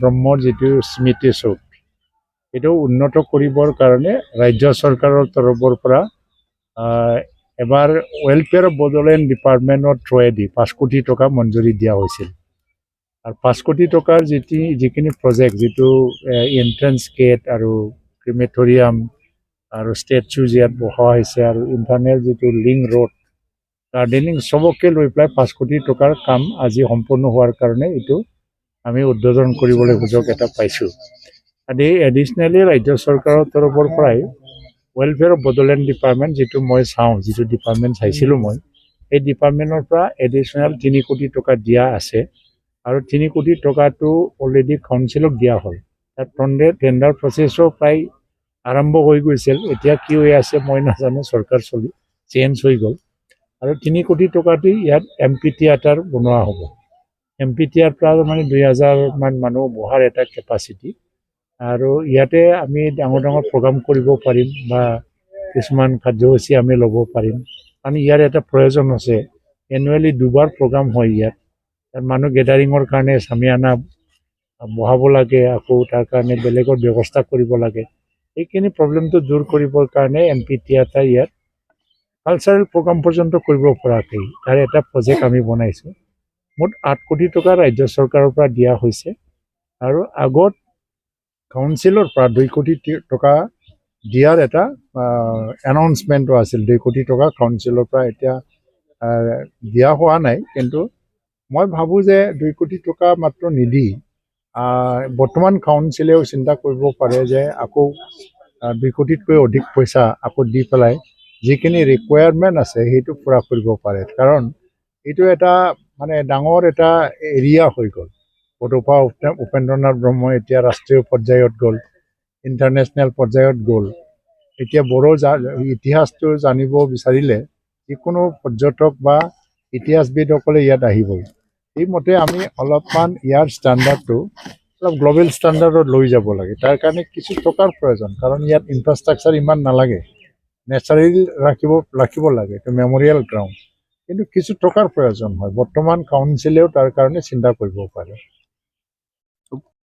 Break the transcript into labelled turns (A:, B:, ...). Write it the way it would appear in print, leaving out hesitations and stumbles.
A: ব্ৰহ্মৰ যিটো স্মৃতি চৌক এইটো উন্নত কৰিবৰ কাৰণে ৰাজ্য চৰকাৰৰ তৰফৰ পৰা এবাৰ ৱেলফেয়াৰ অফ বড়োলেণ্ড ডিপাৰ্টমেণ্টৰ থ্ৰুৱেদি 5 কোটি টকা মঞ্জুৰি দিয়া হৈছিল আৰু 5 কোটি টকাৰ যিখিনি প্ৰজেক্ট যিটো এণ্ট্ৰেঞ্চ গেট আৰু ক্ৰিমেটৰিয়াম আৰু ষ্টেচু ইয়াত বহোৱা হৈছে আৰু ইণ্টাৰনেল যিটো লিংক ৰোড গাৰ্ডেনিং চবকে লৈ পেলাই 5 কোটি টকাৰ কাম আজি সম্পূৰ্ণ হোৱাৰ কাৰণে এইটো আমি উদ্বোধন কৰিবলৈ সুযোগ এটা পাইছোঁ। আৰু এই এডিশ্যনেলি ৰাজ্য চৰকাৰৰ তৰফৰ পৰাই ৱেলফেয়াৰ অফ বড়োলেণ্ড ডিপাৰ্টমেণ্ট যিটো মই চাওঁ যিটো ডিপাৰ্টমেণ্ট চাইছিলোঁ মই এই ডিপাৰ্টমেণ্টৰ পৰা এডিশ্যনেল 3 কোটি টকা দিয়া আছে আৰু 3 কোটি টকাটো অলৰেডি কাউন্সিলক দিয়া হ'ল। তাত টেণ্ডাৰ প্ৰচেছো প্ৰায় আৰম্ভ হৈ গৈছিল। এতিয়া কি হৈ আছে মই নাজানো, চৰকাৰ চেঞ্জ হৈ গ'ল আৰু 3 কোটি টকাটি ইয়াত এম্পি থিয়েটাৰ বনোৱা হ'ব। এম্পি থিয়েটাৰ মানে 2000 মান মানুহ বহাৰ এটা কেপাচিটি আৰু ইয়াতে আমি ডাঙৰ ডাঙৰ প্ৰগ্ৰাম কৰিব পাৰিম বা কিছুমান কাৰ্যসূচী আমি ল'ব পাৰিম। কাৰণ ইয়াৰ এটা প্ৰয়োজন আছে, এনুৱেলি 2বাৰ প্ৰগ্ৰাম হয় ইয়াত মানুহ গেডাৰিঙৰ কাৰণে চামিয়ানা বহাব লাগে, আকৌ তাৰ কাৰণে বেলেগৰ ব্যৱস্থা কৰিব লাগে। এইখিনি প্ৰব্লেমটো দূৰ কৰিবৰ কাৰণে এম্পি থিয়েটাৰ ইয়াত কালচাৰেল প্ৰগ্ৰাম পৰ্যন্ত কৰিব পৰাকৈ তাৰ এটা প্ৰজেক্ট আমি বনাইছোঁ। মুঠ 8 কোটি টকা ৰাজ্য চৰকাৰৰ পৰা দিয়া হৈছে আৰু আগত কাউন্সিলৰ পৰা 2 কোটি টকা দিয়াৰ এটা এনাউন্সমেণ্টো আছিল। 2 কোটি টকা কাউন্সিলৰ পৰা এতিয়া দিয়া হোৱা নাই, কিন্তু মই ভাবোঁ যে 2 কোটি টকা মাত্ৰ নিদি বৰ্তমান কাউন্সিলেও চিন্তা কৰিব পাৰে যে আকৌ 2 কোটিতকৈ অধিক পইচা আকৌ দি পেলাই যিখিনি ৰিকুৱায়াৰমেণ্ট আছে সেইটো পূৰা কৰিব পাৰে। কাৰণ এইটো এটা মানে ডাঙৰ এটা এৰিয়া হৈ গ'ল। বডোফা উপেন্দ্ৰনাথ ব্ৰহ্ম এতিয়া ৰাষ্ট্ৰীয় পৰ্যায়ত গ'ল, ইণ্টাৰনেশ্যনেল পৰ্যায়ত গ'ল। এতিয়া বড়ো ইতিহাসটো জানিব বিচাৰিলে যিকোনো পৰ্যটক বা ইতিহাসবিদসকলে ইয়াত আহিবই। সেইমতে আমি অলপমান ইয়াৰ ষ্টেণ্ডাৰ্ডটো অলপ গ্ল'বেল ষ্টেণ্ডাৰ্ডত লৈ যাব লাগে। তাৰ কাৰণে কিছু টকাৰ প্ৰয়োজন, কাৰণ ইয়াত ইনফ্ৰাষ্ট্ৰাকচাৰ ইমান নালাগে, নেচাৰেল ৰাখিব লাগে, এইটো মেমৰিয়েল গ্ৰাউণ্ড, কিন্তু কিছু টকাৰ প্ৰয়োজন হয়। বৰ্তমান কাউন্সিলেও তাৰ কাৰণে চিন্তা কৰিব পাৰে।